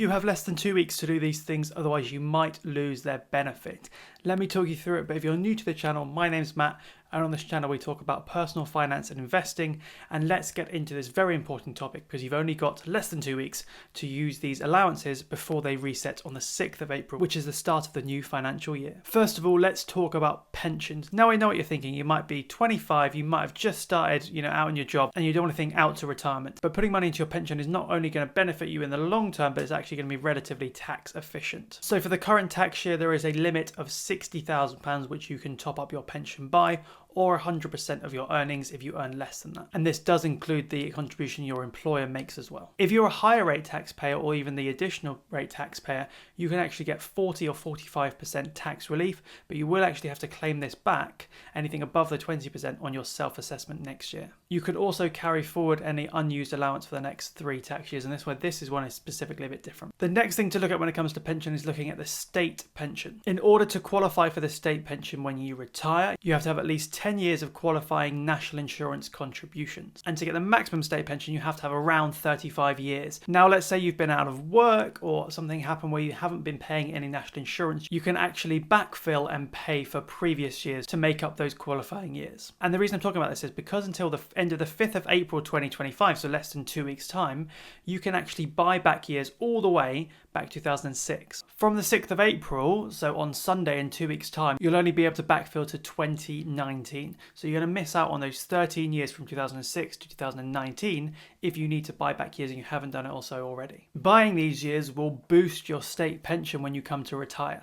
You have less than 2 weeks to do these things, otherwise you might lose their benefit. Let me talk you through it, but if you're new to the channel, my name's Matt, and on this channel we talk about personal finance and investing, and let's get into this very important topic because you've only got less than 2 weeks to use these allowances before they reset on the 6th of April, which is the start of the new financial year. First of all, let's talk about pensions. Now I know what you're thinking. You might be 25, you might have just started, out in your job, and you don't want to think out to retirement. But putting money into your pension is not only going to benefit you in the long term, but it's actually going to be relatively tax efficient. So for the current tax year, there is a limit of £60,000 which you can top up your pension by, or 100% of your earnings if you earn less than that. And this does include the contribution your employer makes as well. If you're a higher rate taxpayer or even the additional rate taxpayer, you can actually get 40 or 45% tax relief, but you will actually have to claim this back, anything above the 20%, on your self-assessment next year. You could also carry forward any unused allowance for the next 3 tax years, and this one is specifically a bit different. The next thing to look at when it comes to pension is looking at the state pension. In order to qualify for the state pension when you retire, you have to have at least 10 years of qualifying national insurance contributions. And to get the maximum state pension, you have to have around 35 years. Now, let's say you've been out of work or something happened where you haven't been paying any national insurance, you can actually backfill and pay for previous years to make up those qualifying years. And the reason I'm talking about this is because until the end of the 5th of April 2025, so less than 2 weeks time, you can actually buy back years all the way back to 2006. From the 6th of April, so on Sunday in 2 weeks time, you'll only be able to backfill to 2019. So you're going to miss out on those 13 years from 2006 to 2019 if you need to buy back years and you haven't done it also already. Buying these years will boost your state pension when you come to retire,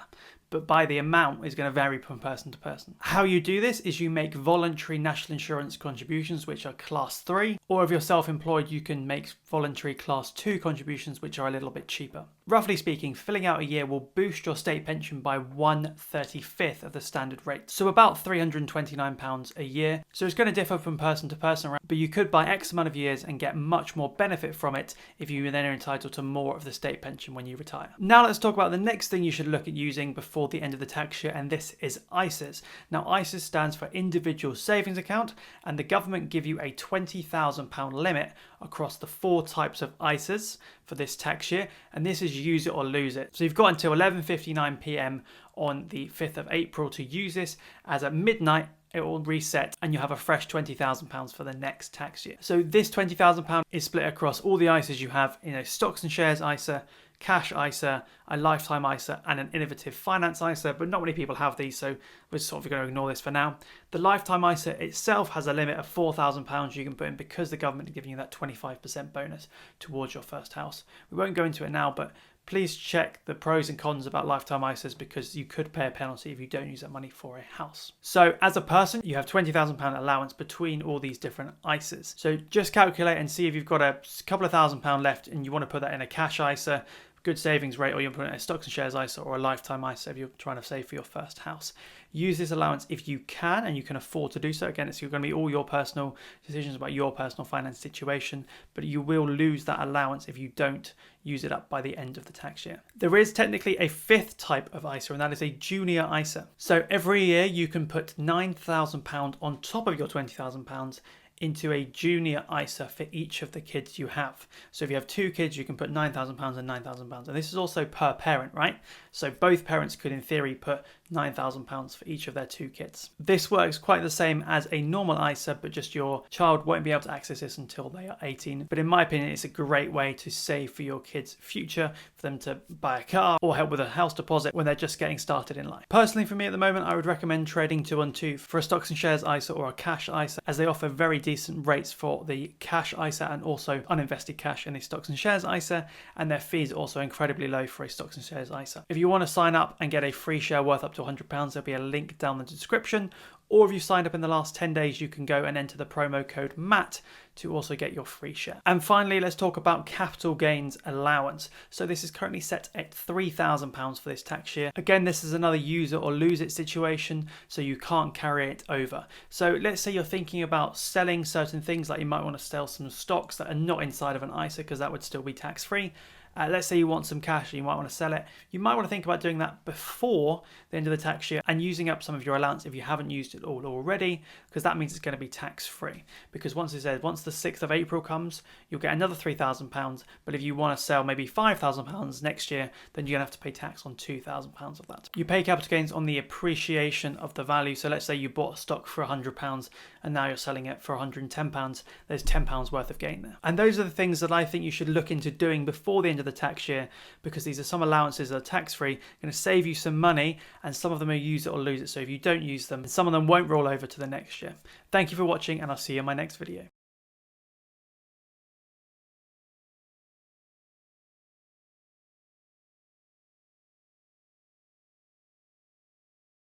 but by the amount is going to vary from person to person. How you do this is you make voluntary national insurance contributions, which are class 3, or if you're self-employed, you can make voluntary class 2 contributions, which are a little bit cheaper. Roughly speaking, filling out a year will boost your state pension by 1/35th of the standard rate, so about £329 a year. So it's going to differ from person to person, but you could buy X amount of years and get much more benefit from it if you then are entitled to more of the state pension when you retire. Now let's talk about the next thing you should look at using before the end of the tax year, and this is ISAs. Now ISAs stands for Individual Savings Account, and the government give you a £20,000 limit across the 4 types of ISAs for this tax year, and this is use it or lose it. So you've got until 11:59 p.m. on the 5th of April to use this, as at midnight it will reset and you'll have a fresh £20,000 for the next tax year. So this £20,000 is split across all the ISAs you have in a stocks and shares ISA, cash ISA, a lifetime ISA, and an innovative finance ISA, but not many people have these, so we're sort of going to ignore this for now. The lifetime ISA itself has a limit of £4,000 you can put in because the government is giving you that 25% bonus towards your first house. We won't go into it now, but please check the pros and cons about lifetime ISAs because you could pay a penalty if you don't use that money for a house. So as a person, you have £20,000 allowance between all these different ISAs. So just calculate and see if you've got a couple of £1,000 left and you want to put that in a cash ISA, good savings rate, or you put it in a stocks and shares ISA or a lifetime ISA if you're trying to save for your first house. Use this allowance if you can and you can afford to do so. Again, it's going to be all your personal decisions about your personal finance situation, but you will lose that allowance if you don't use it up by the end of the tax year. There is technically a 5th type of ISA, and that is a junior ISA. So every year you can put £9,000 on top of your £20,000 into a junior ISA for each of the kids you have. So if you have 2 kids, you can put £9,000 and £9,000. And this is also per parent, right? So both parents could, in theory, put £9,000 for each of their 2 kids. This works quite the same as a normal ISA, but just your child won't be able to access this until they are 18. But in my opinion, it's a great way to save for your kids' future, for them to buy a car or help with a house deposit when they're just getting started in life. Personally, for me at the moment, I would recommend trading 2-on-2 for a stocks and shares ISA or a cash ISA, as they offer very decent rates for the cash ISA and also uninvested cash in the stocks and shares ISA, and their fees are also incredibly low for a stocks and shares ISA. If you want to sign up and get a free share worth up to £100, there'll be a link down in the description, or if you signed up in the last 10 days, you can go and enter the promo code MATT to also get your free share. And finally, let's talk about capital gains allowance. So this is currently set at £3,000 for this tax year. Again, this is another use it or lose it situation, so you can't carry it over. So let's say you're thinking about selling certain things, like you might want to sell some stocks that are not inside of an ISA because that would still be tax free. Let's say you want some cash and you might want to sell it. You might want to think about doing that before the end of the tax year and using up some of your allowance if you haven't used it all already, because that means it's going to be tax free. Because once the 6th of April comes, you'll get another £3,000. But if you want to sell maybe £5,000 next year, then you're going to have to pay tax on £2,000 of that. You pay capital gains on the appreciation of the value. So let's say you bought a stock for £100 and now you're selling it for £110. There's £10 worth of gain there. And those are the things that I think you should look into doing before the end of the tax year, because these are some allowances that are tax free, going to save you some money, and some of them are use it or lose it. So if you don't use them, some of them won't roll over to the next year. Thank you for watching, and I'll see you in my next video.